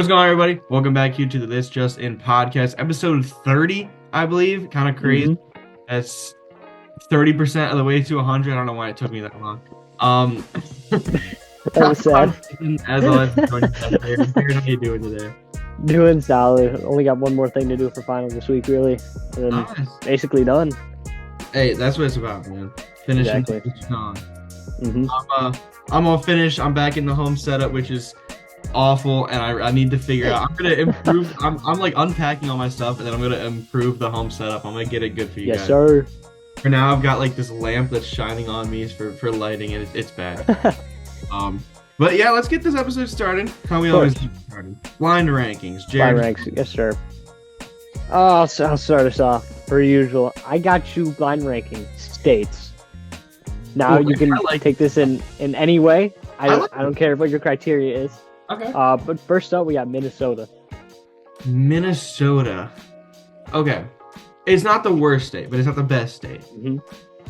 What's going on, everybody? Welcome back here to the This Just In podcast, episode 30, I believe. Kind of crazy. hmm That's 30% of the way to 100. I don't know why it took me that long. Um, That was sad. as always, joining us here. Jared, how you doing today? Doing solid. Only got one more thing to do for finals this week, really. And then Nice. basically done. Hey, that's what it's about, man. Finishing Exactly. strong. hmm I'm all finished. I'm back in the home setup, which is awful, and I need to figure out. I'm gonna improve. I'm like unpacking all my stuff, and then I'm gonna improve the home setup. I'm gonna get it good for you Yes, guys. sir. For now, I've got like this lamp that's shining on me for lighting, and it's bad. But yeah, let's get this episode started. How we Of always course. get started. Blind rankings. Five Jared, ranks. Yes, sir. Oh, so I'll start us off. Per usual, I got you blind ranking states. Now Cool. you can I like- take this in any way. I I like don't care what your criteria is. Okay. But first up, we got Minnesota. Minnesota. Okay. It's not the worst state, but it's not the best state. hmm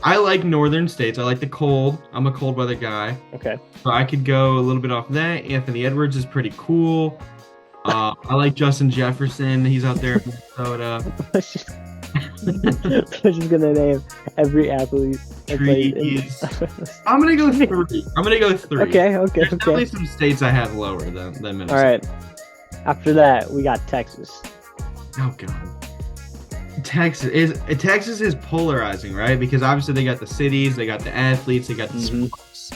I like northern states. I like the cold. I'm a cold weather guy. Okay. So I could go a little bit off that. Anthony Edwards is pretty cool. I like Justin Jefferson. He's out there in Minnesota. Let's just We're just gonna name every athlete that played in- Trees. I'm gonna go 3. I'm gonna go 3. Okay, There's definitely okay. some states I have lower than Minnesota. All right. After that, we got Texas. Oh god. Texas is polarizing, right? Because obviously they got the cities, they got the athletes, they got the Mhm. sports,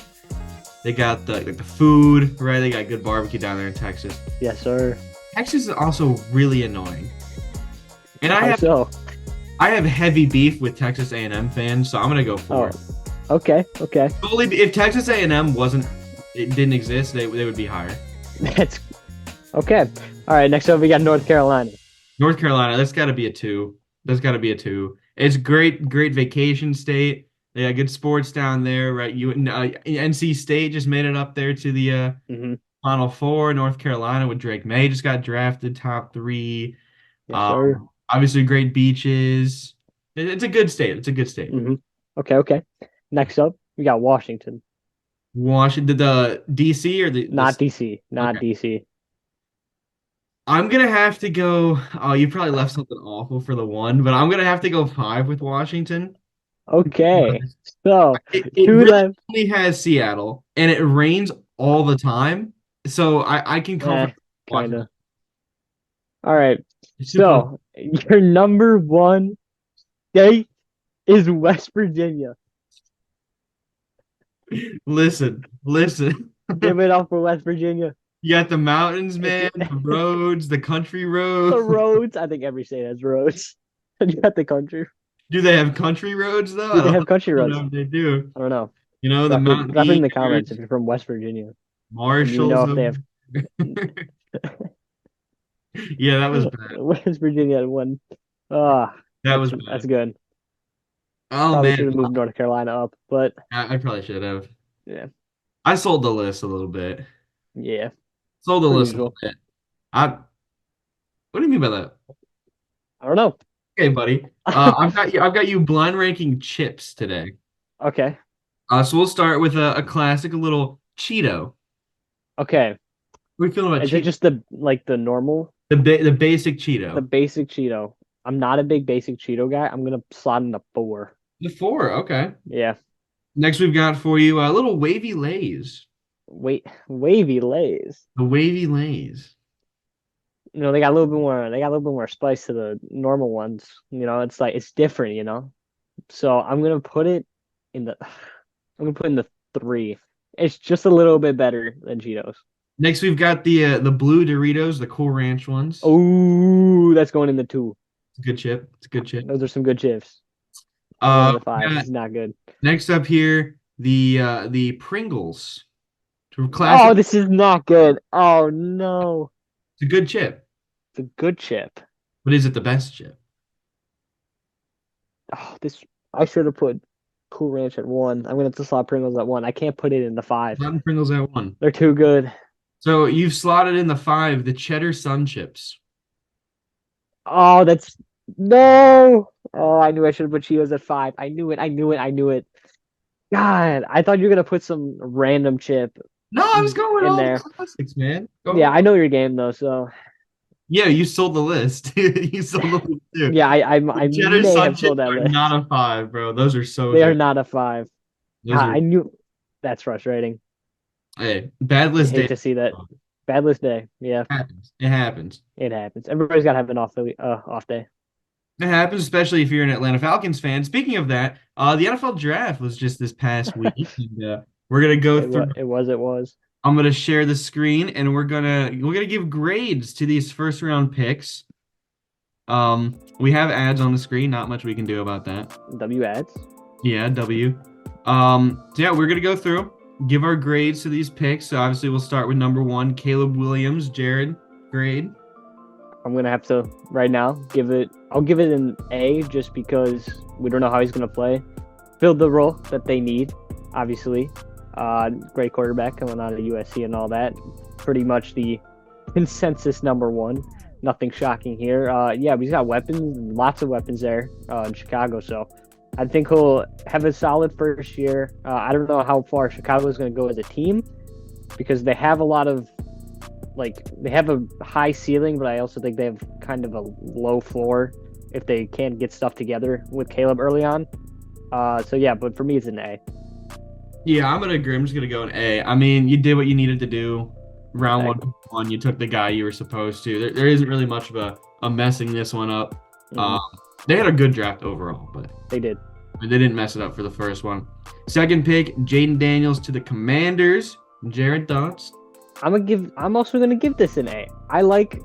they got the food, right? They got good barbecue down there in Texas. Yes, sir. Texas is also really annoying, and How so? I have heavy beef with Texas A&M fans, so I'm gonna go 4. Okay, okay. Solely if Texas A&M didn't exist, they would be higher. That's okay. All right. Next up, we got North Carolina. North Carolina, that's got to be a 2. That's got to be a 2. It's great vacation state. They got good sports down there, right? NC State just made it up there to the hmm Final Four. North Carolina with Drake May just got drafted top 3. Yes, sir. Obviously, great beaches. It's a good state. It's a good state. hmm Okay, okay. Next up, we got Washington. Washington, the DC or Not DC. Not Okay. DC. I'm gonna have to go. Oh, you probably left something awful for the 1, but I'm gonna have to go 5 with Washington. Okay. So It two really left. only has Seattle, and it rains all the time, so I can comfortably watch Kind it. of. All right. It's super- So your number one state is West Virginia. listen. Give it up for West Virginia. You got the mountains, man, the roads, the country The roads. roads. I think every state has roads. And you got the country. Do they have country roads though? Do they have country I don't roads? know if they do. I don't know. You know, the mountain Drop it in the Eaters, comments if you're from West Virginia. Marshalls. know if they have- Yeah, that was bad. West Virginia had one. Ah, That was that's bad. good. Oh Probably should have man, moved North Carolina up, but I probably should have. yeah, I sold the list a little bit. yeah. Sold the Per list a usual. little bit. I. What do you mean by that? I don't know. Okay, buddy. I've got you blind ranking chips today. Okay, So we'll start with a classic, a little Cheeto. okay. What are you feeling about Is it Cheeto? just the normal, The basic Cheeto. the basic Cheeto? I'm not a big basic Cheeto guy. I'm gonna slot in the 4. The 4, okay. Yeah. Next, we've got for you a little wavy Lays. Wait, wavy Lays. The wavy Lays. You know, they got a little bit more. They got a little bit more spice to the normal ones. You know, it's like it's different. You know, so I'm gonna put it in the. I'm gonna put in the 3. It's just a little bit better than Cheetos. Next, we've got the blue Doritos, the Cool Ranch ones. Oh, that's going in the 2. It's a good chip. It's a good chip. Those are some good chips. Going in the 5. Yeah. It's not good. Next up here, the Pringles. Classic. Oh, this is not good. Oh no, It's a good chip, it's a good chip. but is it the best chip? Oh, this I should have put Cool Ranch at 1. I'm gonna have to slot Pringles at 1. I can't put it in the 5. Latin Pringles at 1. They're too good. So you've slotted in the 5, the Cheddar Sun Chips. Oh, that's no. Oh, I knew I should have put Cheetos at 5. I knew it. I knew it. I knew it. God, I thought you were gonna put some random chip No, I was going with in all the there. classics, man. Yeah, Go. I know your game though, so Yeah, you sold the list. You sold the list too. yeah, I Cheddar may have Sanchez sold that are list. not a five, bro. Those are so They are good. not a five. Those are I knew that's frustrating. hey, bad You list hate day. to see that. Bad list day. Yeah, Happens. It happens. it happens. Everybody's got to have an off day. It happens, especially if you're an Atlanta Falcons fan. Speaking of that, the NFL draft was just this past week, and we're gonna go through. It was. I'm gonna share the screen, and we're gonna give grades to these first round picks. We have ads on the screen. Not much we can do about that. W ads. Yeah, W. So yeah, we're gonna go through, give our grades to these picks. So obviously, we'll start with number one, Caleb Williams. Jared, grade. I'm gonna have to right now give it. I'll give it an A just because we don't know how he's gonna play. Filled the role that they need, obviously. Great quarterback coming out of USC and all that. Pretty much the consensus number one. Nothing shocking here. Yeah, he's got weapons, lots of weapons there in Chicago. So I think he'll have a solid first year. I don't know how far Chicago is going to go as a team because they have a lot of they have a high ceiling, but I also think they have kind of a low floor if they can't get stuff together with Caleb early on. So yeah, but for me it's an A. Yeah, I'm gonna agree. I'm just gonna go an A. I mean, you did what you needed to do. Round Exactly. one, you took the guy you were supposed to. There isn't really much of a messing this one up. Mhm. They had a good draft overall, but They did. they didn't mess it up for the first one. Second pick, Jaden Daniels to the Commanders. Jared, thoughts? I'm also gonna give this an A. I like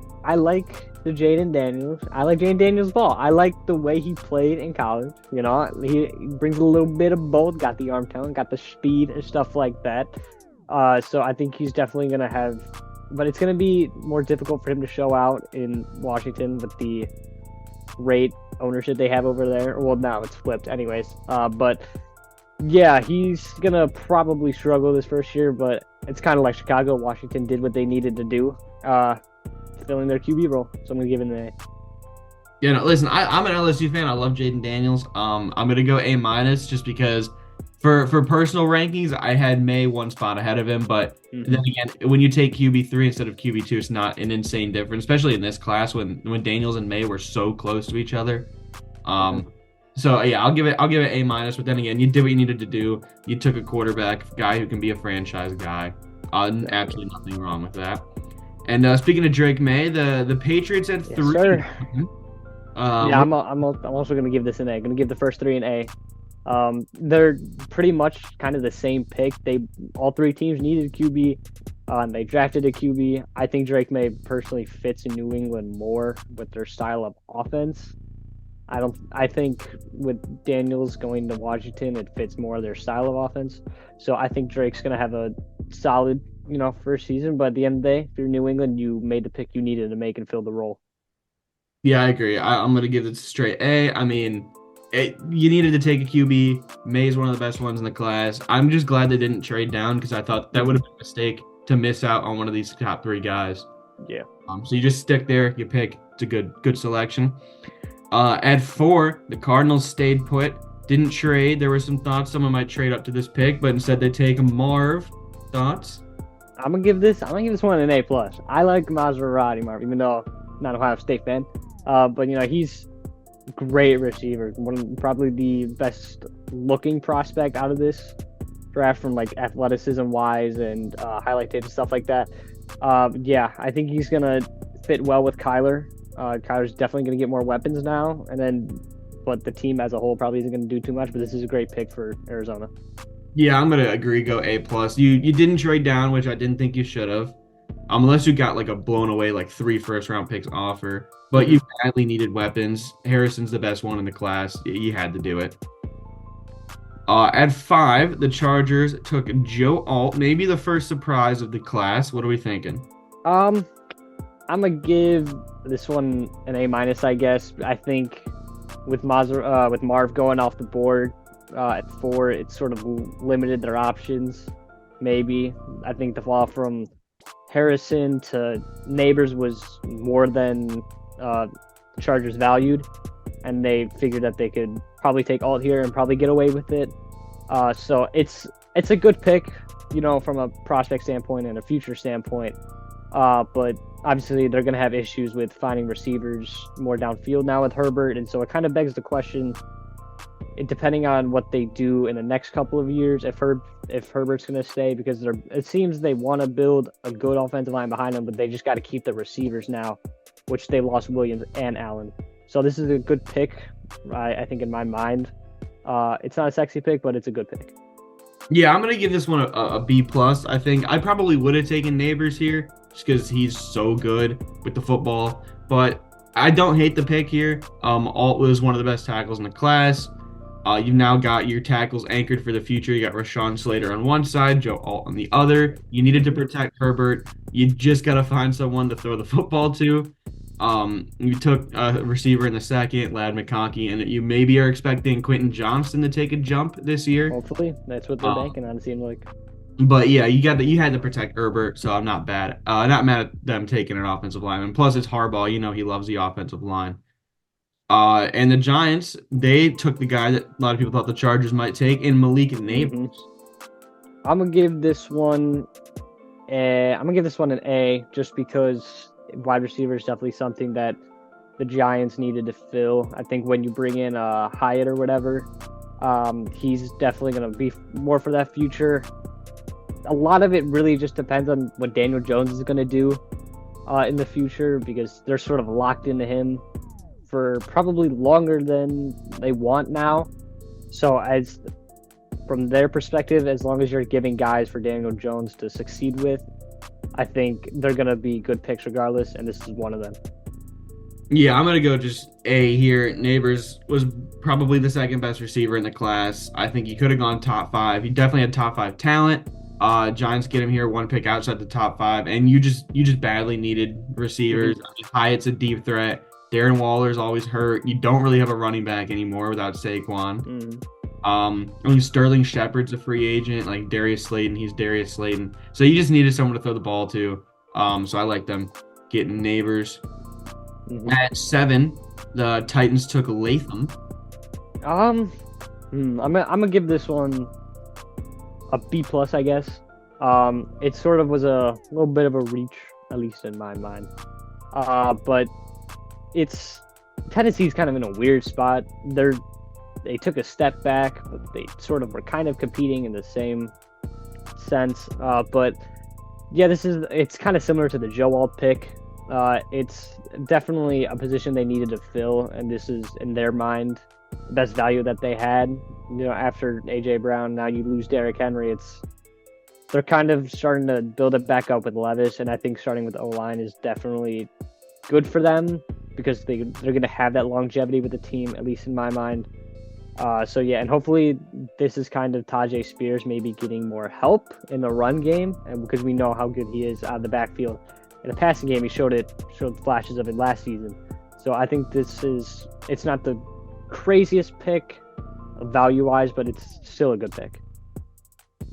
the Jaden Daniels. I like Jaden Daniels' ball. I like the way he played in college. You know, he brings a little bit of both. Got the arm talent, got the speed and stuff like that. So I think he's definitely gonna have, but it's gonna be more difficult for him to show out in Washington with the rate ownership they have over there. Well, now it's flipped, anyways. But yeah, he's gonna probably struggle this first year, but it's kind of like Chicago. Washington did what they needed to do, filling their QB role. So I'm gonna give it an A. Yeah, no, listen, I'm an LSU fan. I love Jaden Daniels. I'm gonna go A minus just because for personal rankings, I had May one spot ahead of him. But then again, when you take QB3 instead of QB2, it's not an insane difference, especially in this class when Daniels and May were so close to each other. So yeah, I'll give it A minus. But then again, you did what you needed to do. You took a quarterback guy who can be a franchise guy. Absolutely nothing wrong with that. And speaking of Drake May, the Patriots had Yes, 3. sir. Yeah, What- I'm also gonna give this an A. I'm gonna give the first three an A. They're pretty much kind of the same pick. All three teams needed a QB. And they drafted a QB. I think Drake May personally fits in New England more with their style of offense. I think with Daniels going to Washington, it fits more of their style of offense. So I think Drake's gonna have a solid, first season. But at the end of the day, if you're New England, you made the pick you needed to make and fill the role. Yeah, I agree. I'm gonna give it a straight A. I mean, you needed to take a QB. May is one of the best ones in the class. I'm just glad they didn't trade down because I thought that would have been a mistake to miss out on one of these top 3 guys. Yeah. So you just stick there, you pick. It's a good selection. At 4, the Cardinals stayed put, didn't trade. There were some thoughts someone might trade up to this pick, but instead they take Marv. Thoughts? I'm gonna give this one an A plus. I like Maserati Marv, even though I'm not an Ohio State fan. But he's a great receiver. Probably the best looking prospect out of this draft from like athleticism wise and highlight tape and stuff like that. Yeah, I think he's gonna fit well with Kyler. Kyler's definitely gonna get more weapons now, but the team as a whole probably isn't gonna do too much. But this is a great pick for Arizona. Yeah, I'm gonna agree. Go A plus. You didn't trade down, which I didn't think you should have, unless you got like a blown away like 3 first-round picks offer. But you badly needed weapons. Harrison's the best one in the class. You had to do it. At 5, the Chargers took Joe Alt, maybe the first surprise of the class. What are we thinking? I'm gonna give this one an A minus, I guess. I think with Marv going off the board at 4, it sort of limited their options. Maybe I think the fall from Harrison to Neighbors was more than Chargers valued, and they figured that they could probably take Alt here and probably get away with it. So it's a good pick. from a prospect standpoint and a future standpoint. But obviously they're going to have issues with finding receivers more downfield now with Herbert, and so it kind of begs the question, depending on what they do in the next couple of years, if Herbert's going to stay, because it seems they want to build a good offensive line behind them, but they just got to keep the receivers now, which they lost Williams and Allen. So this is a good pick, I think, in my mind. It's not a sexy pick, but it's a good pick. Yeah, I'm gonna give this one a B plus. I think I probably would have taken Neighbors here just because he's so good with the football. But I don't hate the pick here. Alt was one of the best tackles in the class. You've now got your tackles anchored for the future. You got Rashawn Slater on one side, Joe Alt on the other. You needed to protect Herbert. You just got to find someone to throw the football to. You took a receiver in the second, Ladd McConkey, and you maybe are expecting Quentin Johnston to take a jump this year. Hopefully, that's what they're banking on. It seemed like. But yeah, you had to protect Herbert, so I'm not not mad at them taking an offensive lineman. Plus, it's Harbaugh. He loves the offensive line. And the Giants, they took the guy that a lot of people thought the Chargers might take, in Malik Neighbors. I'm gonna give this one an A, just because wide receiver is definitely something that the Giants needed to fill. I think when you bring in Hyatt or whatever, he's definitely going to be more for that future. A lot of it really just depends on what Daniel Jones is going to do in the future, because they're sort of locked into him for probably longer than they want now. So from their perspective, as long as you're giving guys for Daniel Jones to succeed with, I think they're going to be good picks regardless, and this is one of them. Yeah, I'm going to go just A here. Neighbors was probably the second best receiver in the class. I think he could have gone top 5. He definitely had top 5 talent. Giants get him here, one pick outside the top 5, and you just badly needed receivers. Hyatt's a deep threat. Darren Waller's always hurt. You don't really have a running back anymore without Saquon. Sterling Shepard's a free agent, like Darius Slayton. He's Darius Slayton. So you just needed someone to throw the ball to. So I like them getting Neighbors. At 7, the Titans took Latham. I'm gonna give this one a B plus, I guess. It sort of was a little bit of a reach, at least in my mind. But Tennessee's kind of in a weird spot. They took a step back, but they sort of were kind of competing in the same sense. But yeah, it's kind of similar to the Joe Alt pick. It's definitely a position they needed to fill, and this is, in their mind, the best value that they had. After AJ Brown, now you lose Derrick Henry. They're kind of starting to build it back up with Levis, and I think starting with O-line is definitely good for them, because they're going to have that longevity with the team, at least in my mind. So yeah, and hopefully this is kind of Tyjae Spears maybe getting more help in the run game, and because we know how good he is out of the backfield. In the passing game, he showed flashes of it last season. So I think it's not the craziest pick value-wise, but it's still a good pick.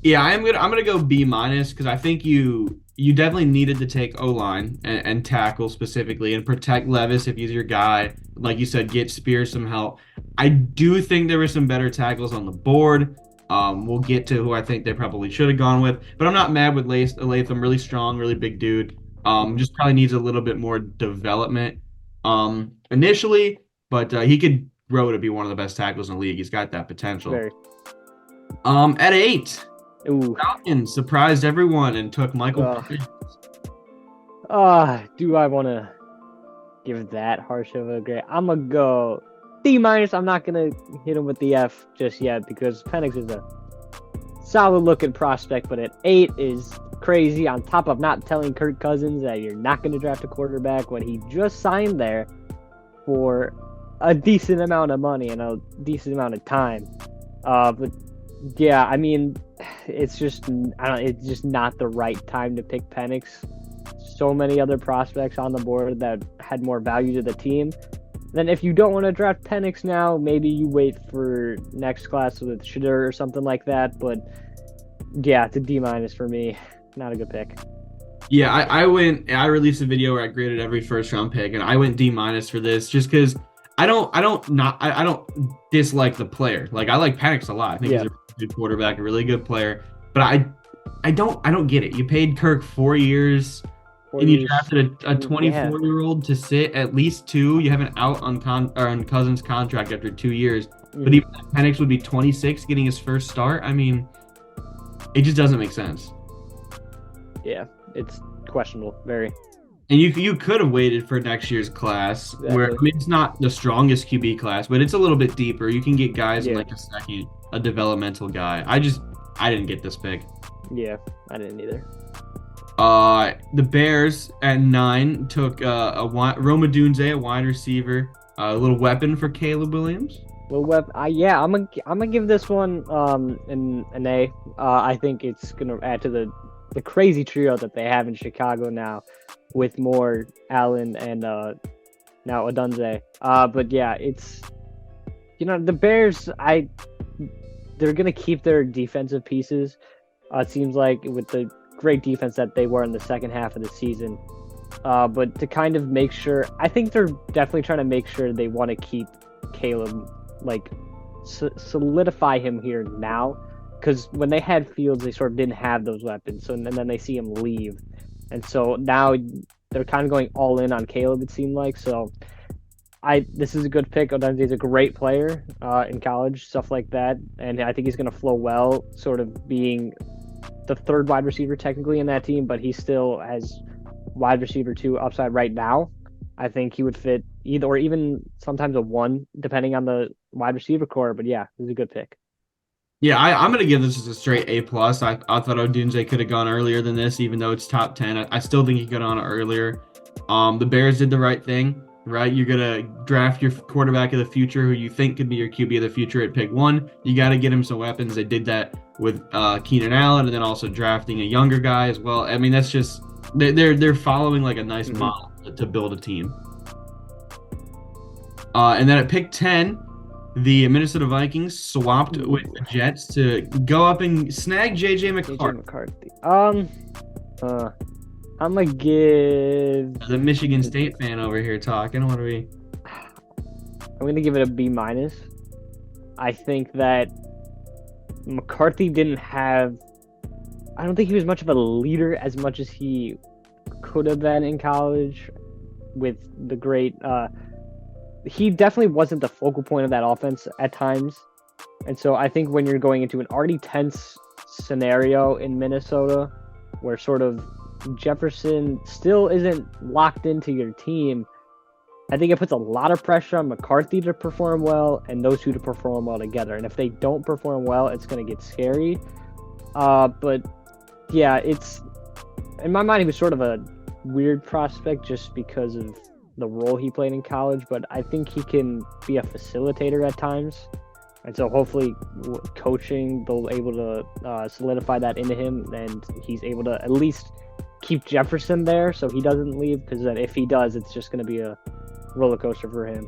Yeah, I'm gonna go B minus, because I think you definitely needed to take O-line and tackle specifically and protect Levis if he's your guy. Like you said, get Spears some help. I do think there were some better tackles on the board. We'll get to who I think they probably should have gone with, but I'm not mad with Latham. Really strong, really big dude. Just probably needs a little bit more development initially, but he could grow to be one of the best tackles in the league. He's got that potential. Very. At 8, Falcons surprised everyone and took Michael Pittman. Do I want to give that harsh of a grade? I'm going to go D minus. I'm not going to hit him with the F just yet, because Penix is a solid looking prospect, but at 8 is crazy, on top of not telling Kirk Cousins that you're not going to draft a quarterback when he just signed there for a decent amount of money and a decent amount of time. But yeah, I mean, it's just not the right time to pick Penix. So many other prospects on the board that had more value to the team. Then if you don't want to draft Penix now, maybe you wait for next class with Shedeur or something like that. But yeah, it's a D minus for me. Not a good pick. Yeah, I released a video where I graded every first round pick, and I went D minus for this just because I don't dislike the player. Like, I like Penix a lot. I think he's a good quarterback, a really good player. But I don't get it. You paid Kirk 4 years, Four and you years. drafted a Yeah. 24-year-old to sit at least two. You have an out on Cousins' contract after 2 years, but Mhm. even Penix would be 26 getting his first start. I mean, it just doesn't make sense. Yeah. It's questionable. Very. And you could have waited for next year's class, where Exactly. I mean it's not the strongest QB class, but it's a little bit deeper. You can get guys in Yeah. like a second, a developmental guy. I didn't get this pick. Yeah. I didn't either. The Bears at 9 took Roma Dunze, a wide receiver, a little weapon for Caleb Williams. Well, yeah, I'm gonna give this one an A. I think it's gonna add to the crazy trio that they have in Chicago now, with more Allen and now Odunze. But yeah, it's the Bears. They're gonna keep their defensive pieces. It seems like with the great defense that they were in the second half of the season. But to kind of make sure, I think they're definitely trying to make sure they want to keep Caleb, like solidify him here now, because when they had Fields, they sort of didn't have those weapons. So and then they see him leave, and so now they're kind of going all in on Caleb. It seemed like so. This is a good pick. Odenze's a great player in college, stuff like that, and I think he's going to flow well, sort of being the third wide receiver technically in that team, but he still has wide receiver 2 upside right now. I think he would fit either or even sometimes a 1 depending on the wide receiver core. But yeah, this is a good pick. Yeah, I'm gonna give this as a straight A plus. I thought Odunze could have gone earlier than this, even though it's top 10. I still think he could have gone earlier. The Bears did the right thing, right? You're gonna draft your quarterback of the future, who you think could be your QB of the future at pick 1. You got to get him some weapons. They did that with Keenan Allen, and then also drafting a younger guy as well. I mean, that's just they're following like a nice model to build a team. And then at pick 10, the Minnesota Vikings swapped with the Jets to go up and snag JJ McCarthy. McCarthy. I'm gonna give. The Michigan State fan over here talking. What are we? I'm gonna give it a B minus. I think that McCarthy didn't have. I don't think he was much of a leader as much as he could have been in college. With the great, he definitely wasn't the focal point of that offense at times, and so I think when you're going into an already tense scenario in Minnesota, where sort of Jefferson still isn't locked into your team, I think it puts a lot of pressure on McCarthy to perform well and those two to perform well together. And if they don't perform well, it's going to get scary. But yeah, it's in my mind, he was sort of a weird prospect just because of the role he played in college. But I think he can be a facilitator at times. And so hopefully coaching, they'll able to solidify that into him, and he's able to at least keep Jefferson there so he doesn't leave, because if he does, it's just going to be a roller coaster for him.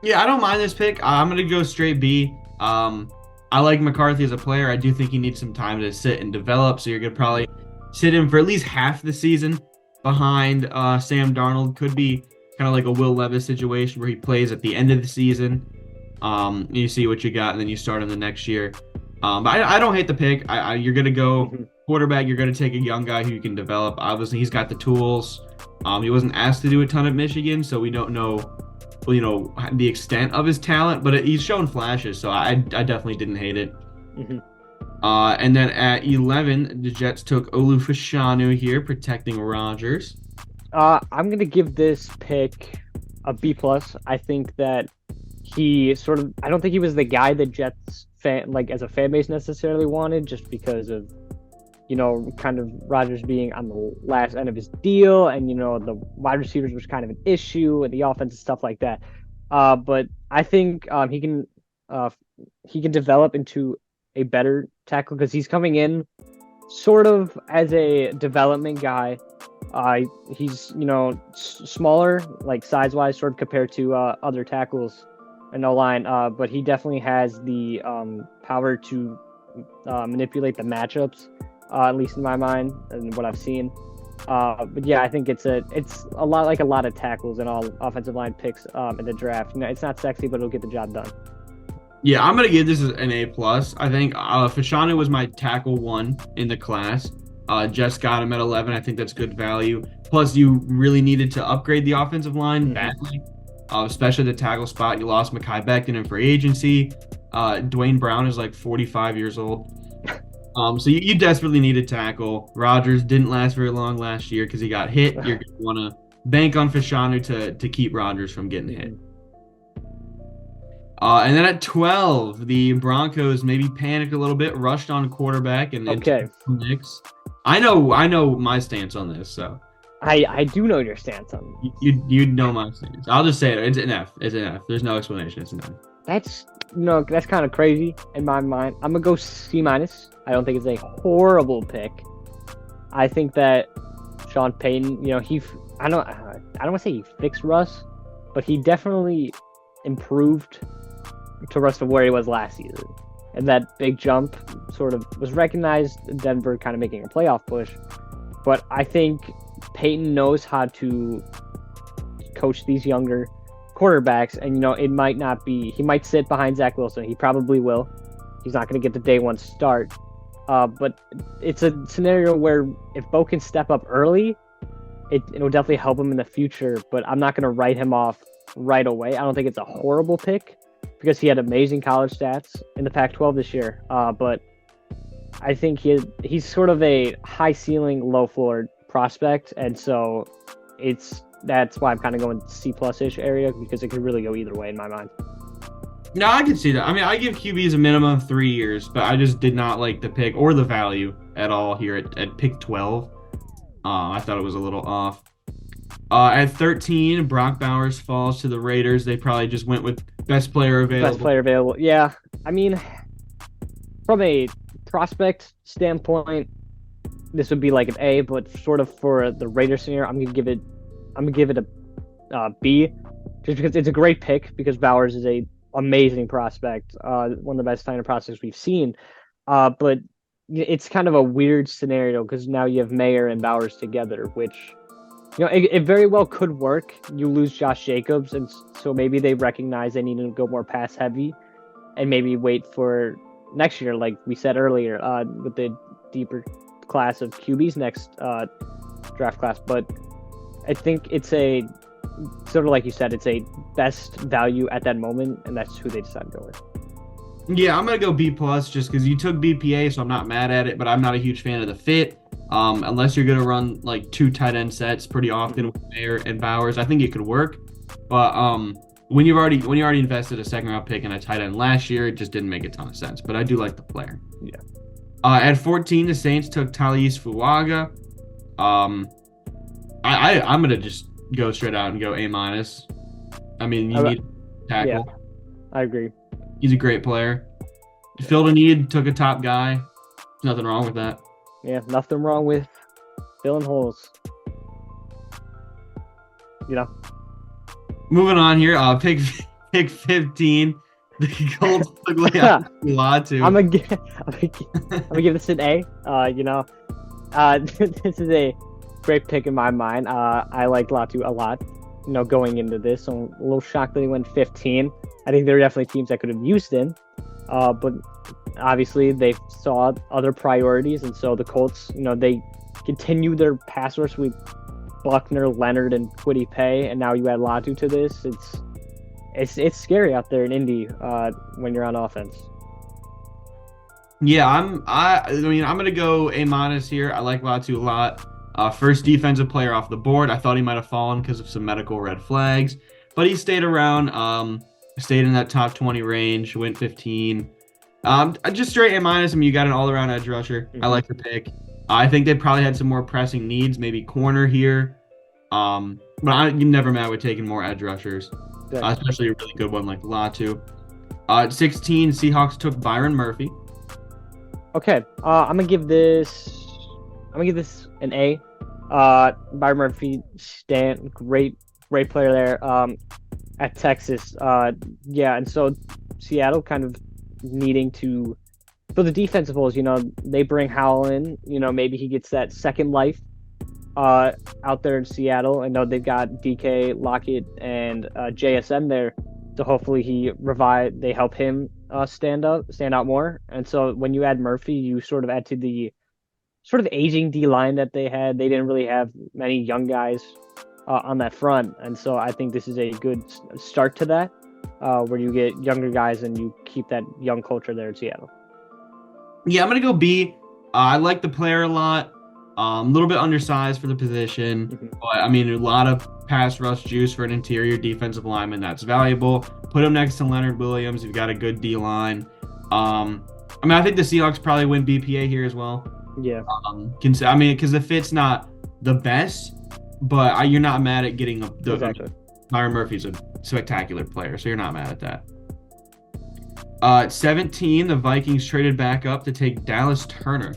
Yeah, I don't mind this pick. I'm going to go straight B. I like McCarthy as a player. I do think he needs some time to sit and develop, so you're going to probably sit him for at least half the season behind Sam Darnold. Could be kind of like a Will Levis situation where he plays at the end of the season. You see what you got, and then you start him the next year. But I don't hate the pick. You're going to go quarterback. You're going to take a young guy who you can develop. Obviously, he's got the tools. He wasn't asked to do a ton at Michigan, so we don't know, the extent of his talent. But he's shown flashes, so I definitely didn't hate it. And then at 11, the Jets took Olu Fashanu here, protecting Rodgers. I'm going to give this pick a B+. I think that he I don't think he was the guy that Jets as a fan base necessarily wanted, just because of kind of Rodgers being on the last end of his deal, and the wide receivers was kind of an issue, and the offense and stuff like that. But I think he can develop into a better tackle, because he's coming in sort of as a development guy. He's smaller, like size wise, sort of compared to other tackles in O-line, but he definitely has the power to manipulate the matchups, at least in my mind and what I've seen. But yeah, I think it's a lot like a lot of tackles and all offensive line picks in the draft. It's not sexy, but it'll get the job done. Yeah, I'm gonna give this an A plus. I think Fashanu was my tackle one in the class. Just got him at 11. I think that's good value. Plus, you really needed to upgrade the offensive line Hmm. badly, especially the tackle spot. You lost Mekhi Becton in free agency. Dwayne Brown is like 45 years old. So you desperately needed tackle. Rodgers didn't last very long last year because he got hit. You're gonna want to bank on Fashanu to keep Rodgers from getting hit. Hmm. And then at 12, the Broncos maybe panicked a little bit, rushed on quarterback, and took Okay. Knicks. I know my stance on this, so I do know your stance on you know my stance. I'll just say it. It's an F. It's an F. There's no explanation. It's an F. that's that's kind of crazy in my mind. I'm gonna go C minus. I don't think it's a horrible pick. I think that Sean Payton, I don't want to say he fixed Russ, but he definitely improved to Russ to where he was last season. And that big jump sort of was recognized, Denver kind of making a playoff push. But I think Peyton knows how to coach these younger quarterbacks, and it might not be. He might sit behind Zach Wilson. He probably will. He's not going to get the day one start. But it's a scenario where if Bo can step up early, it'll definitely help him in the future. But I'm not going to write him off right away. I don't think it's a horrible pick because he had amazing college stats in the Pac-12 this year. But I think he's sort of a high ceiling, low floor prospect, and so that's why I'm kind of going C plus ish area because it could really go either way in my mind. No, I can see that. I mean, I give QBs a minimum of 3 years, but I just did not like the pick or the value at all here at pick 12. I thought it was a little off. At 13, Brock Bowers falls to the Raiders. They probably just went with best player available. Best player available. Yeah, I mean, from a prospect standpoint, this would be like an A, but sort of for the Raiders scenario, I'm gonna give it a B, just because it's a great pick because Bowers is a amazing prospect, one of the best tight prospects we've seen. But it's kind of a weird scenario because now you have Mayer and Bowers together, which it very well could work. You lose Josh Jacobs, and so maybe they recognize they need to go more pass heavy, and maybe wait for next year, like we said earlier, with the deeper class of QBs next draft class. But I think it's a sort of like you said, it's a best value at that moment, and that's who they decide to go with. Yeah, I'm gonna go B plus just because you took BPA, so I'm not mad at it, but I'm not a huge fan of the fit. Unless you're gonna run like two tight end sets pretty often with Mayer and Bowers, I think it could work. But when you already invested a second round pick in a tight end last year, it just didn't make a ton of sense. But I do like the player. Yeah. At 14, the Saints took Talise Fuaga. I'm gonna just go straight out and go A minus. I mean, you need a tackle. Yeah, I agree. He's a great player. Filled a need, took a top guy. There's nothing wrong with that. Yeah, nothing wrong with filling holes. Moving on here, pick 15. The Colts took Latu. I'm gonna give this an A. This is a great pick in my mind. I like Latu a lot. Going into this, so I'm a little shocked that he went 15. I think there are definitely teams that could have used him, but obviously they saw other priorities, and so the Colts, they continue their pass rush with Buckner, Leonard, and Kwity Paye, and now you add Latu to this. It's scary out there in Indy when you're on offense. Yeah, I'm gonna go A minus here. I like Latu a lot. First defensive player off the board. I thought he might have fallen because of some medical red flags, but he stayed around. Stayed in that top 20 range. Went 15. Just straight A minus. I mean, you got an all-around edge rusher. Mm-hmm. I like the pick. I think they probably had some more pressing needs, maybe corner here. But I'm never mad with taking more edge rushers, especially a really good one like Latu. At 16, Seahawks took Byron Murphy. Okay, I'm gonna give this an A. Byron Murphy, great player there. At Texas, and so Seattle kind of needing to fill the defensive holes. They bring Howell in. Maybe he gets that second life out there in Seattle. I know they've got DK, Lockett, and JSM there, so hopefully they help him stand out more. And so when you add Murphy, you sort of add to the sort of aging D line that they had. They didn't really have many young guys on that front, and so I think this is a good start to that, where you get younger guys and you keep that young culture there in Seattle. Yeah, I'm gonna go B. I like the player a lot. A little bit undersized for the position, but I mean, a lot of pass rush juice for an interior defensive lineman. That's valuable. Put him next to Leonard Williams. You've got a good D line. I mean, I think the Seahawks probably win BPA here as well. Yeah. I mean, because the fit's not the best, but you're not mad at getting Exactly. Myron Murphy's a spectacular player, so you're not mad at that. At 17, the Vikings traded back up to take Dallas Turner.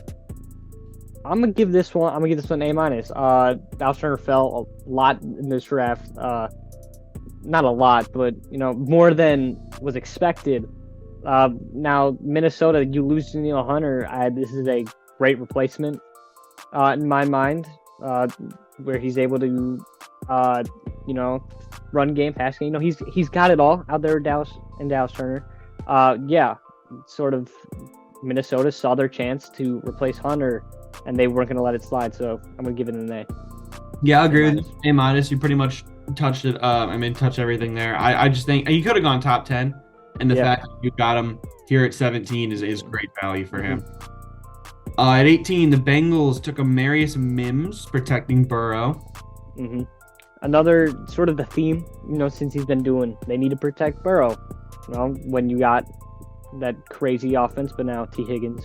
I'm gonna give this one A minus. Dallas Turner fell a lot in this draft. Not a lot, but more than was expected. Now Minnesota, you lose Danielle Hunter. This is a great replacement in my mind, where he's able to, run game, pass game. He's got it all out there. Dallas Turner. Yeah, sort of. Minnesota saw their chance to replace Hunter, and they weren't going to let it slide. So I'm going to give it an A. Yeah, I agree with A minus. You pretty much touched it. Touched everything there. I just think he could have gone top 10, and the fact that you got him here at 17 is great value for him. At 18, the Bengals took Amarius Mims, protecting Burrow. Another sort of the theme, since he's been doing. They need to protect Burrow. When you got that crazy offense, but now T. Higgins,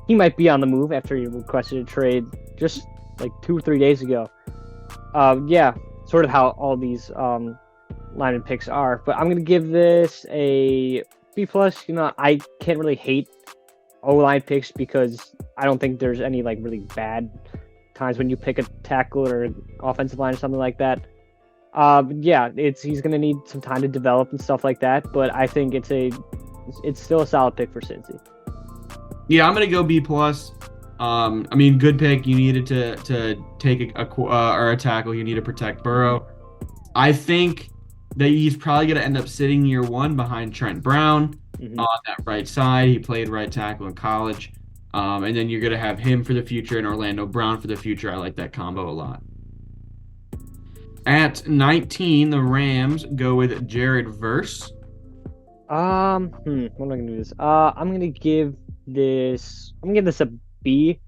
he might be on the move after he requested a trade just like 2 or 3 days ago. Yeah, sort of how all these lineman picks are. But I'm going to give this a B+. I can't really hate O-line picks because I don't think there's any like really bad times when you pick a tackle or offensive line or something like that. Yeah, he's going to need some time to develop and stuff like that, but I think it's still a solid pick for Cincy. Yeah, I'm going to go B+. Good pick. You needed to take a tackle. You need to protect Burrow. I think that he's probably going to end up sitting year one behind Trent Brown on that right side. He played right tackle in college. And then you're going to have him for the future and Orlando Brown for the future. I like that combo a lot. At 19, the Rams go with Jared Verse. What am I going to do this? I'm going to give this a B.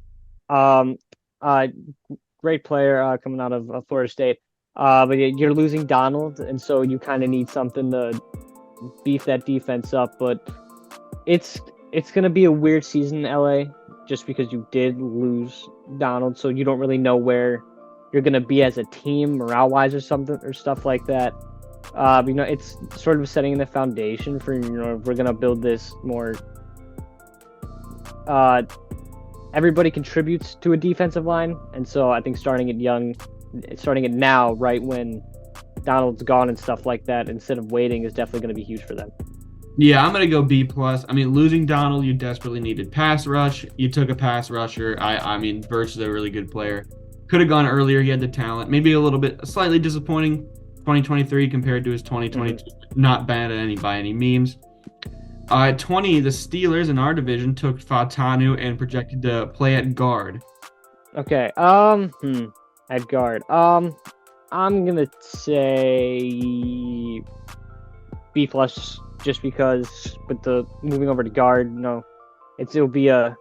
Great player coming out of Florida State. But you're losing Donald, and so you kind of need something to beef that defense up. But it's going to be a weird season in LA just because you did lose Donald, so you don't really know where you're going to be as a team morale-wise or something or stuff like that. It's sort of setting the foundation for, we're going to build this more. Everybody contributes to a defensive line, and so I think starting it now, right when Donald's gone and stuff like that, instead of waiting, is definitely going to be huge for them. Yeah, I'm going to go B+. Losing Donald, you desperately needed pass rush. You took a pass rusher. Verse is a really good player. Could have gone earlier. He had the talent. Maybe a little bit slightly disappointing 2023 compared to his 2022. Not bad by any means. At 20, the Steelers in our division took Fatanu and projected to play at guard. Okay. At guard. I'm gonna say B+, just because with the moving over to guard, it'll be a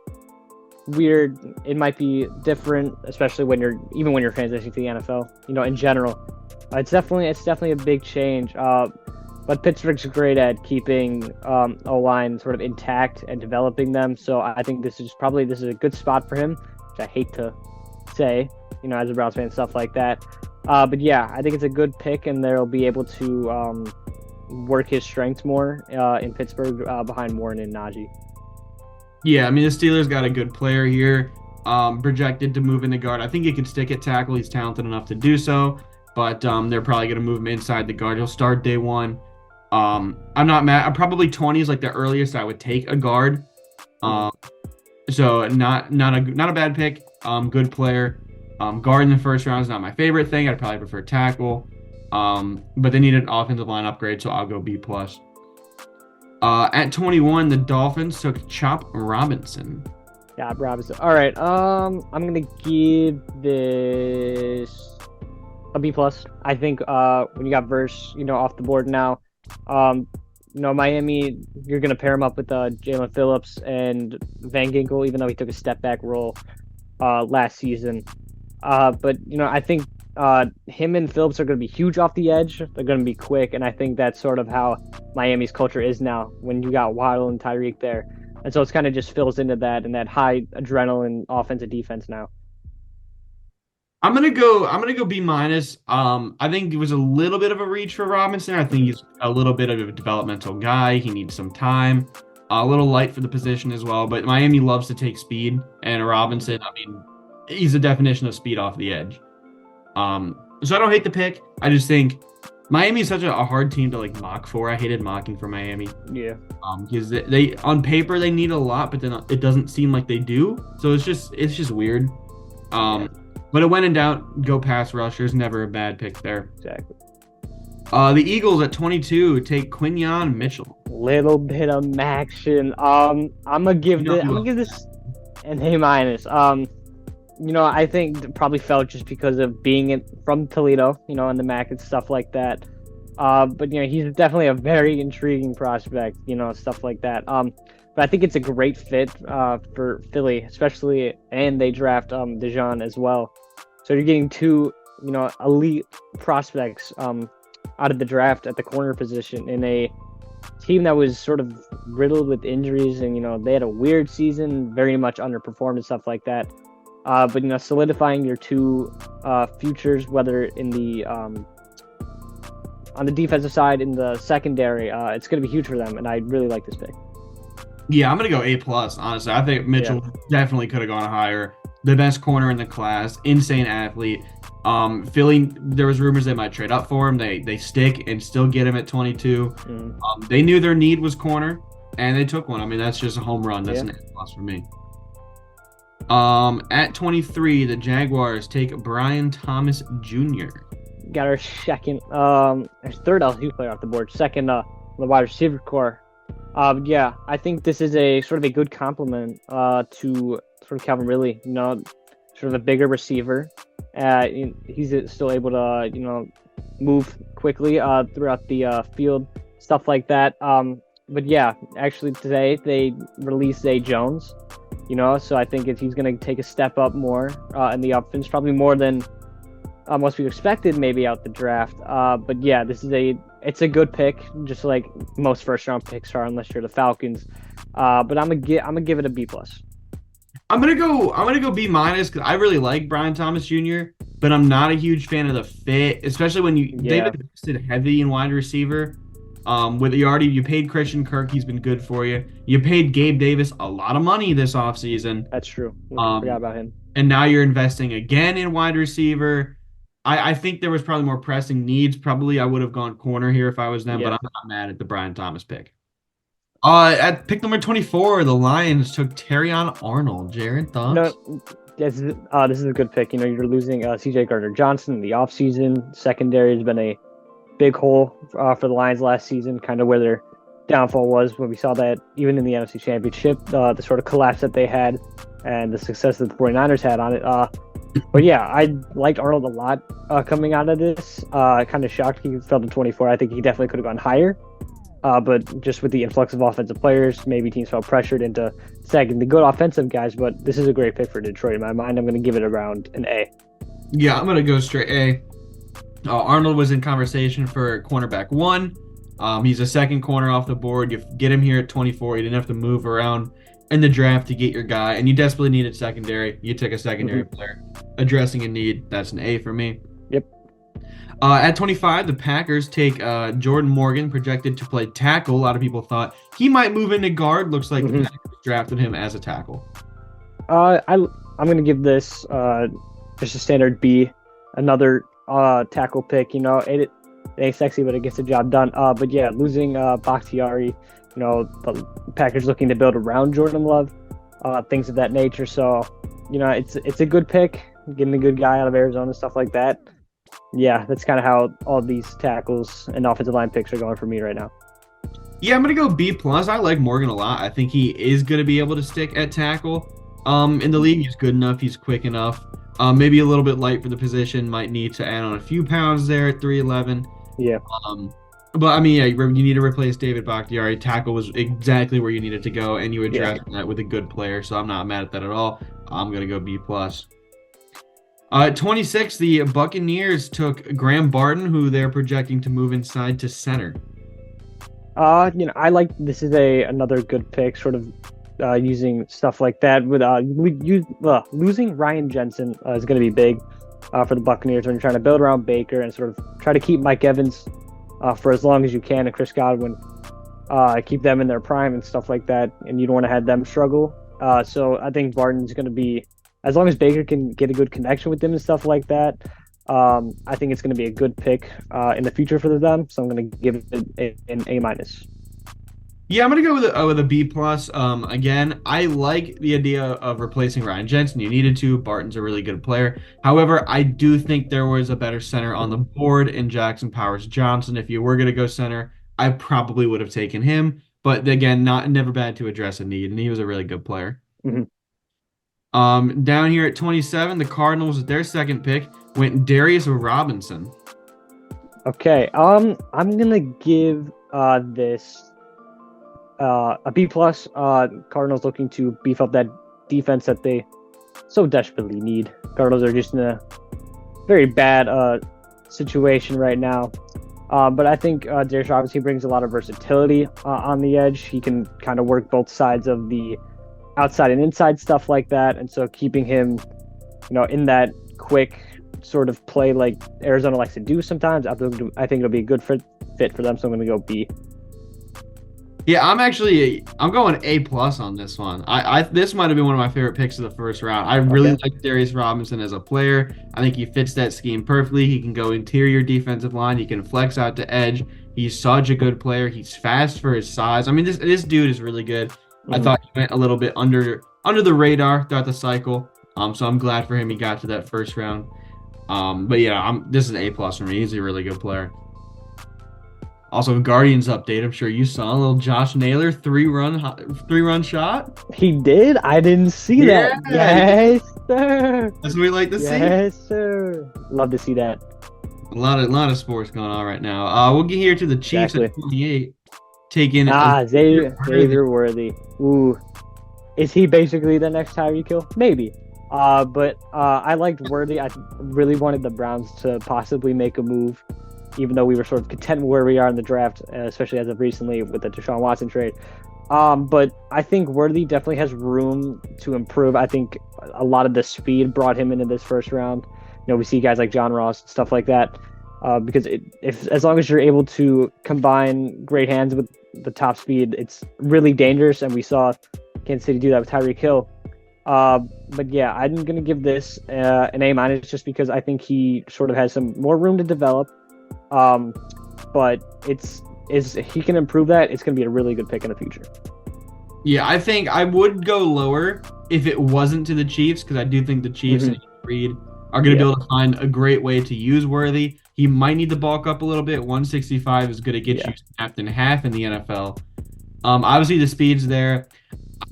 weird. It might be different, especially when you're transitioning to the NFL. In general, it's definitely a big change. But Pittsburgh's great at keeping O-line sort of intact and developing them. So I think this is a good spot for him, which I hate to say, as a Browns fan, stuff like that. But yeah, I think it's a good pick, and they'll be able to work his strengths more in Pittsburgh behind Warren and Najee. Yeah, the Steelers got a good player here, projected to move in the guard. I think he could stick at tackle. He's talented enough to do so, but they're probably going to move him inside the guard. He'll start day one. I'm not mad. Probably 20 is like the earliest I would take a guard. So not a bad pick. Good player. Guard in the first round is not my favorite thing. I'd probably prefer tackle. But they need an offensive line upgrade, so I'll go B+. At 21, the Dolphins took Chop Robinson. Yeah, Robinson. All right. I'm gonna give this a B plus. I think when you got Verse, off the board now, um, Miami, you're gonna pair him up with Jalen Phillips and Van Ginkel, even though he took a step back role last season. But I think him and Phillips are gonna be huge off the edge. They're gonna be quick, and I think that's sort of how Miami's culture is now. When you got Waddle and Tyreek there. And so it's kind of just fills into that and that high adrenaline offensive defense now. I'm gonna go B minus. I think it was a little bit of a reach for Robinson. I think he's a little bit of a developmental guy. He needs some time. A little light for the position as well, but Miami loves to take speed, and Robinson, I mean, he's the definition of speed off the edge. So I don't hate the pick. I just think Miami is such a hard team to like mock for. I hated mocking for Miami. Yeah. Because they on paper they need a lot, but then it doesn't seem like they do. So it's just weird. But it went in doubt, go pass rushers, never a bad pick there. Exactly. The Eagles at 22 take Quinyon Mitchell. Little bit of action. I'm gonna give this an A minus. I think probably felt just because of being from Toledo, in the MAC and stuff like that. But he's definitely a very intriguing prospect, stuff like that. But I think it's a great fit for Philly, especially, and they draft Dejon as well. So you're getting two, elite prospects out of the draft at the corner position in a team that was sort of riddled with injuries, and they had a weird season, very much underperformed and stuff like that. But solidifying your two futures, whether in the on the defensive side, in the secondary, it's going to be huge for them, and I really like this pick. Yeah, I'm gonna go A plus. Honestly, I think Mitchell definitely could have gone higher. The best corner in the class, insane athlete. Philly, there was rumors they might trade up for him. They stick and still get him at 22. They knew their need was corner, and they took one. I mean, that's just a home run. That's an A plus for me. At 23, the Jaguars take Brian Thomas Jr. Got our second, our third LSU player off the board. Second, the wide receiver core. I think this is a sort of a good compliment to sort of Calvin Ridley. Sort of a bigger receiver. He's still able to move quickly throughout the field, stuff like that. But yeah, actually today they released Zay Jones. So I think if he's going to take a step up more in the offense, probably more than most people expected, maybe out the draft. But yeah, it's a good pick, just like most first round picks are, unless you're the Falcons. But I'm gonna give it a B plus. I'm gonna go B minus because I really like Brian Thomas Jr., but I'm not a huge fan of the fit, especially when they've invested heavy in wide receiver. You paid Christian Kirk, he's been good for you. You paid Gabe Davis a lot of money this offseason. That's true. I forgot about him. And now you're investing again in wide receiver. I think there was probably more pressing needs. Probably I would have gone corner here if I was them, but I'm not mad at the Brian Thomas pick. At pick number 24, the Lions took Terrion Arnold. Jared, thoughts? This is a good pick. You're losing C.J. Gardner-Johnson in the offseason. Secondary has been a big hole for the Lions last season, kind of where their downfall was when we saw that even in the NFC Championship, the sort of collapse that they had and the success that the 49ers had on it. But yeah, I liked Arnold a lot coming out of this. Kind of shocked he fell to 24. I think he definitely could have gone higher. But just with the influx of offensive players, maybe teams felt pressured into sagging the good offensive guys. But this is a great pick for Detroit in my mind. I'm going to give it around an A. Yeah, I'm going to go straight A. Arnold was in conversation for cornerback 1. He's a second corner off the board. You get him here at 24. You didn't have to move around in the draft to get your guy, and you desperately needed secondary. You took a secondary player addressing a need. That's an A for me. Yep. At 25, the Packers take Jordan Morgan, projected to play tackle. A lot of people thought he might move into guard. Looks like the Packers drafted him as a tackle. I'm going to give this just a standard B. Another tackle pick. It ain't sexy, but it gets the job done. But yeah, losing Bakhtiari, the Packers looking to build around Jordan Love, things of that nature. So, it's a good pick, getting a good guy out of Arizona, stuff like that. Yeah, that's kind of how all these tackles and offensive line picks are going for me right now. Yeah, I'm gonna go B plus. I like Morgan a lot. I think he is gonna be able to stick at tackle. In the league, he's good enough. He's quick enough. Maybe a little bit light for the position. Might need to add on a few pounds there at 311. Yeah. Um, but I mean, yeah, you need to replace David Bakhtiari. Tackle was exactly where you needed to go, and you Yeah. addressed that with a good player. So I'm not mad at that at all. I'm gonna go B plus. 26, the Buccaneers took Graham Barton, who they're projecting to move inside to center. I like this is a another good pick, sort of using stuff like that. With losing Ryan Jensen is going to be big for the Buccaneers when you're trying to build around Baker and sort of try to keep Mike Evans for as long as you can and Chris Godwin, keep them in their prime and stuff like that, and you don't want to have them struggle. So I think Barton's going to be, as long as Baker can get a good connection with them and stuff like that. I think it's going to be a good pick in the future for them. So I'm going to give it an A minus. Yeah, I'm gonna go with a B plus. Again, I like the idea of replacing Ryan Jensen. You needed to. Barton's a really good player. However, I do think there was a better center on the board in Jackson Powers Johnson. If you were gonna go center, I probably would have taken him. But again, never bad to address a need, and he was a really good player. Mm-hmm. Down here at 27, the Cardinals with their second pick went Darius Robinson. Okay. I'm gonna give this a B plus. Cardinals looking to beef up that defense that they so desperately need. Cardinals are just in a very bad situation right now. But I think Darius Robinson brings a lot of versatility on the edge. He can kind of work both sides of the outside and inside stuff like that. And so keeping him, in that quick sort of play like Arizona likes to do sometimes, I think it'll be a good fit for them. So I'm going to go B. Yeah, I'm going A plus on this one. This might have been one of my favorite picks of the first round. I really like Darius Robinson as a player. I think he fits that scheme perfectly. He can go interior defensive line. He can flex out to edge. He's such a good player. He's fast for his size. I mean, this dude is really good. Mm-hmm. I thought he went a little bit under the radar throughout the cycle. So I'm glad for him he got to that first round. But yeah, this is A plus for me. He's a really good player. Also, Guardians update. I'm sure you saw a little Josh Naylor three-run shot. He did. I didn't see that. Yes, sir. That's what we like to see. Yes, sir. Love to see that. A lot of sports going on right now. We'll get here to the Chiefs at 28. Taking Xavier Worthy. Ooh, is he basically the next Tyreek Hill? Maybe. But I liked Worthy. I really wanted the Browns to possibly make a move, even though we were sort of content where we are in the draft, especially as of recently with the Deshaun Watson trade. But I think Worthy definitely has room to improve. I think a lot of the speed brought him into this first round. We see guys like John Ross, stuff like that. Because as long as you're able to combine great hands with the top speed, it's really dangerous. And we saw Kansas City do that with Tyreek Hill. But yeah, I'm going to give this an A minus just because I think he sort of has some more room to develop. But he can improve that. It's going to be a really good pick in the future. Yeah, I think I would go lower if it wasn't to the Chiefs, because I do think the Chiefs and Reed are going to be able to find a great way to use Worthy. He might need to bulk up a little bit. 165 is going to get you snapped in half in the NFL. Obviously, the speed's there.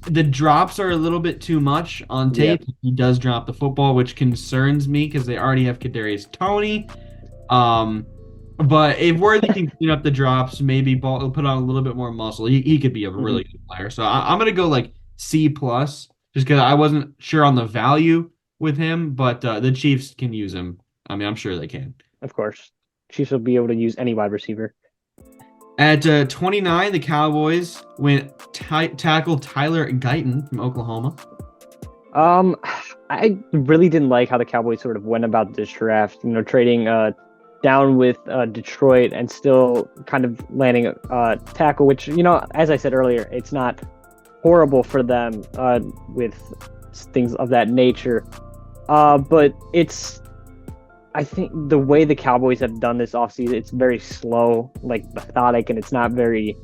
The drops are a little bit too much on tape. Yep. He does drop the football, which concerns me because they already have Kadarius Toney. But if Worthy can clean up the drops, maybe put on a little bit more muscle, he could be a really good player. So I'm going to go like C plus, just because I wasn't sure on the value with him, but the Chiefs can use him. I mean, I'm sure they can. Of course. Chiefs will be able to use any wide receiver. At 29, the Cowboys went tackle Tyler Guyton from Oklahoma. I really didn't like how the Cowboys sort of went about this draft, trading down with Detroit and still kind of landing a tackle, which, as I said earlier, it's not horrible for them with things of that nature. But I think the way the Cowboys have done this offseason, it's very slow, like methodic, and it's not very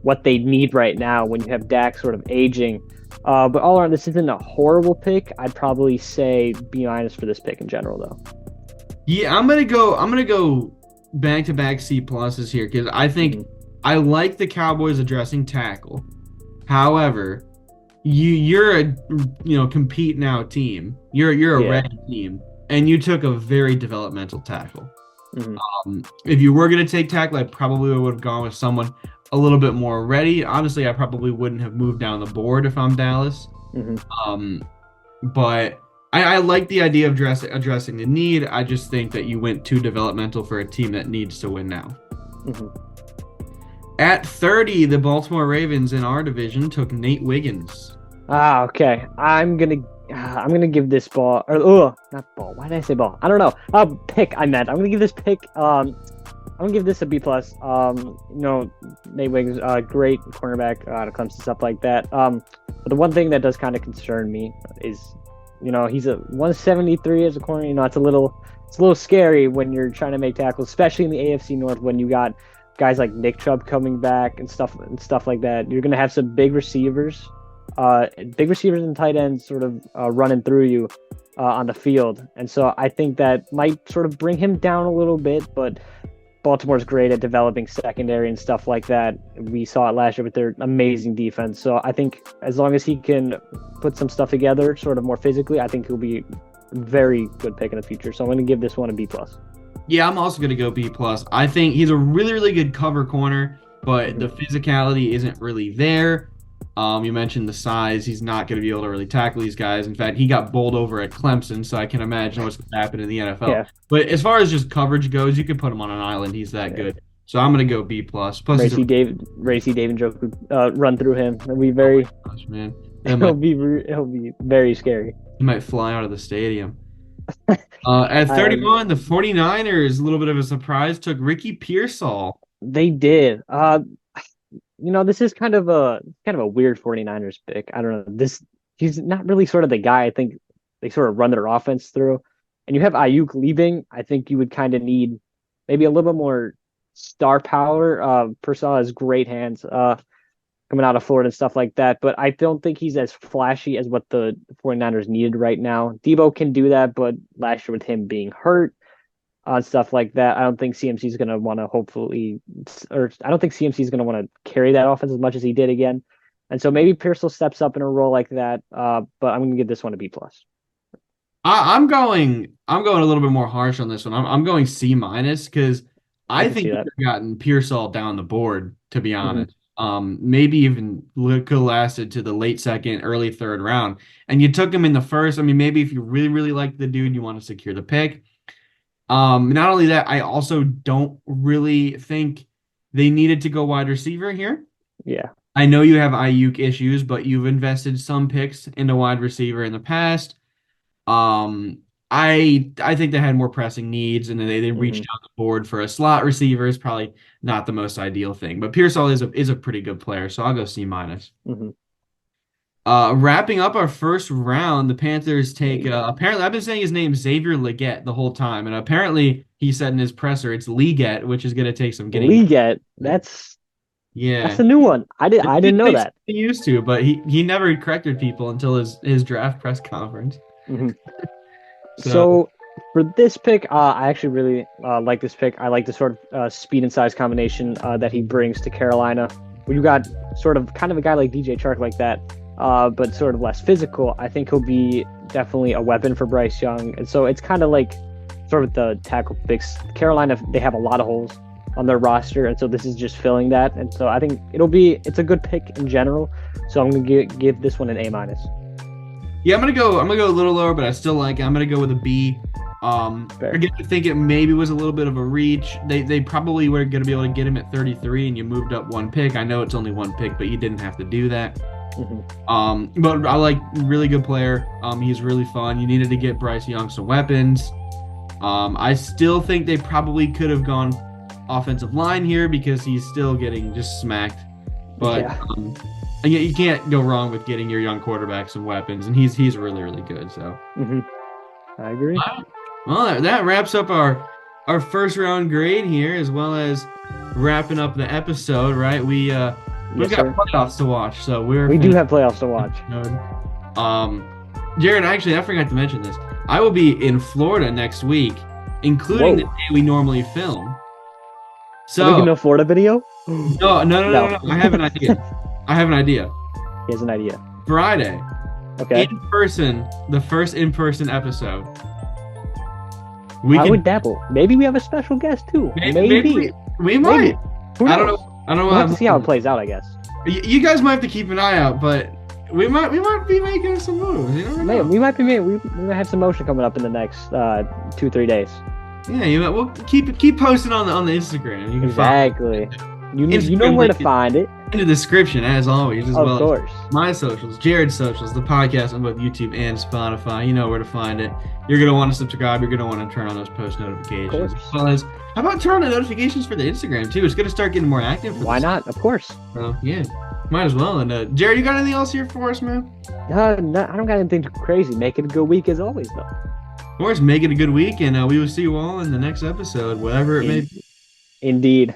what they need right now when you have Dak sort of aging. But all around, this isn't a horrible pick. I'd probably say B minus for this pick in general, though. Yeah, I'm gonna go back-to-back C pluses here because I think I like the Cowboys addressing tackle. However, you're a compete now team. You're a Yeah. ready team, and you took a very developmental tackle. Hmm. If you were going to take tackle, I probably would have gone with someone a little bit more ready. Honestly, I probably wouldn't have moved down the board if I'm Dallas. Hmm. But I like the idea of addressing the need. I just think that you went too developmental for a team that needs to win now. Hmm. At 30, the Baltimore Ravens in our division took Nate Wiggins. Okay. I'm gonna give this ball, or not ball. Why did I say ball? I don't know. Pick. I meant. I'm gonna give this pick. I'm gonna give this a B plus. Nate Wiggins, great cornerback out of Clemson, stuff like that. But the one thing that does kind of concern me is, he's a 173 as a corner. It's a little scary when you're trying to make tackles, especially in the AFC North when you got guys like Nick Chubb coming back and stuff like that. You're gonna have some big receivers and tight ends sort of running through you on the field. And so I think that might sort of bring him down a little bit, but Baltimore's great at developing secondary and stuff like that. We saw it last year with their amazing defense. So I think as long as he can put some stuff together sort of more physically, I think he'll be a very good pick in the future. So I'm going to give this one a B+. Yeah, I'm also going to go B+. I think he's a really, really good cover corner, but the physicality isn't really there. You mentioned the size. He's not going to be able to really tackle these guys. In fact, he got bowled over at Clemson, so I can imagine what's going to happen in the NFL. Yeah. But as far as just coverage goes, you could put him on an island. He's that good. So I'm going to go B+. Plus Racy Dave and Joe could run through him. It'll be very. Oh gosh, man. It'll be very scary. He might fly out of the stadium. At 31, the 49ers, a little bit of a surprise, took Ricky Pearsall. They did. This is kind of a weird 49ers pick. I don't know. He's not really sort of the guy I think they sort of run their offense through. And you have Ayuk leaving. I think you would kind of need maybe a little bit more star power. Pearsall has great hands coming out of Florida and stuff like that. But I don't think he's as flashy as what the 49ers needed right now. Debo can do that, but last year with him being hurt, stuff like that, I don't think CMC is going to want to I don't think CMC is going to want to carry that offense as much as he did again. And so maybe Pearsall steps up in a role like that. But I'm going to give this one a B+. I'm going a little bit more harsh on this one. I'm going C- because I think you could have gotten Pearsall down the board, to be honest. Maybe even could have lasted to the late second, early third round. And you took him in the first. I mean, maybe if you really, really like the dude, you want to secure the pick. Not only that, I also don't really think they needed to go wide receiver here. Yeah. I know you have Ayuk issues, but you've invested some picks into wide receiver in the past. I think they had more pressing needs, and they reached down the board for a slot receiver is probably not the most ideal thing. But Pearsall is a pretty good player, so I'll go C-. Wrapping up our first round, the Panthers take apparently I've been saying his name Xavier Legette the whole time, and apparently he said in his presser it's Legette, which is going to take some getting. Legette, that's a new one. I didn't know that. He used to, but he never corrected people until his draft press conference. So for this pick, I actually really like this pick. I like the sort of speed and size combination that he brings to Carolina. When you got sort of kind of a guy like DJ Chark like that, but sort of less physical, I think he'll be definitely a weapon for Bryce Young. And so it's kind of like sort of the tackle picks. Carolina, they have a lot of holes on their roster, and so this is just filling that. And so I think it's a good pick in general. So I'm gonna give this one an A-. Yeah, I'm gonna go a little lower, but I still like it. I'm gonna go with a B. Again, I think it maybe was a little bit of a reach. They probably were gonna be able to get him at 33, and you moved up one pick. I know it's only one pick, but you didn't have to do that. But I like really good player. He's really fun. You needed to get Bryce Young some weapons. I still think they probably could have gone offensive line here because he's still getting just smacked. But you can't go wrong with getting your young quarterback some weapons, and he's really, really good. So I agree. Well, that wraps up our first round grade here, as well as wrapping up the episode. Right, we've got playoffs to watch, so we do have playoffs to watch. Jared, actually, I forgot to mention this. I will be in Florida next week, including the day we normally film. Are we So gonna afford a video? no. I have an idea. I have an idea. Here's an idea. Friday, Okay. in person, the first in-person episode. We I can would dabble. Maybe we have a special guest too. maybe we might. Who I don't knows? know. I don't know. We'll have to see how it plays out, I guess. You guys might have to keep an eye out, but we might be making some moves. You never know. Man, we might have some motion coming up in the next 2-3 days. Yeah, we'll keep posting on the Instagram. You can Exactly. You know Instagram where to link find it. in the description as always, as Of well course. as my socials, Jared's socials, the podcast on both YouTube and Spotify. You know where to find it. You're gonna want to subscribe. You're gonna want to turn on those post notifications, as well as how about turn on the notifications for the Instagram too? It's gonna start getting more active. Why not? Of course. So yeah, might as well. And Jared, you got anything else here for us, man? No, I don't got anything too crazy. Make it a good week as always, though. Of course, make it a good week, and we will see you all in the next episode, whatever it may be. Indeed.